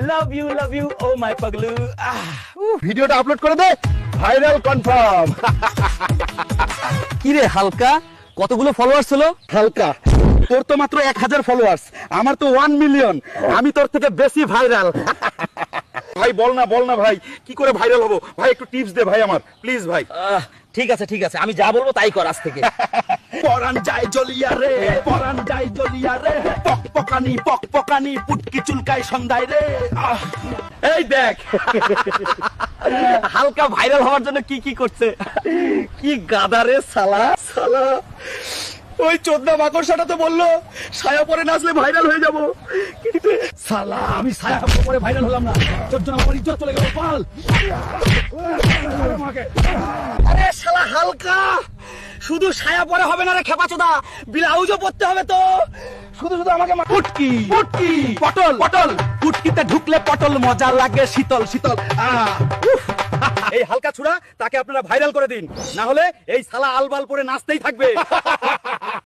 Love you ও মাই পাগলু। ভিডিওটা upload করে দে, viral confirm. কি রে হালকা, কতগুলো ফলোয়ার্স হলো? হালকা, তোর তো মাত্র 1000 ফলোয়ার্স, আমার তো 1 মিলিয়ন। আমি তোর থেকে বেশি ভাইরাল। ভাই বল না ভাই, কি করে ভাইরাল হবো ভাই? একটু টিপস দে ভাই আমার, প্লিজ ভাই। ঠিক আছে, আমি যা বলবো তাই কর আজ থেকে। পরান যায় জ্বলিয়া রে, পরান যায় জ্বলিয়া রে, পকপকানি পুটকি চুলকায় সন্ধ্যায় রে। এই দেখ হালকা ভাইরাল হওয়ার জন্য কি কি করছে। কি গাদা রে সালা। ওই চোদ্দা মাকড়সাটা তো বললো ছায়া পরে নাচলে ভাইরাল হয়ে যাবো, কিন্তু সালা আমি ছায়া পরে ভাইরাল হলাম না, তোর জন্য আমার ইজ্জত চলে গেল। পাল আরে শালা হালকা, শুধু ছায়া পরে হবে না রে খেপাচোদা, ব্লাউজও পরতে হবে তো। শুধু আমাকে পুটকি পুটকি পটল পটল, পুটকিতে ঢুকলে পটল মজা লাগে শীতল শীতল। এই হালকা ছুড়া তাকে আপনারা ভাইরাল করে দিন, না হলে এই শালা আলবাল পরে নাচতেই থাকবে।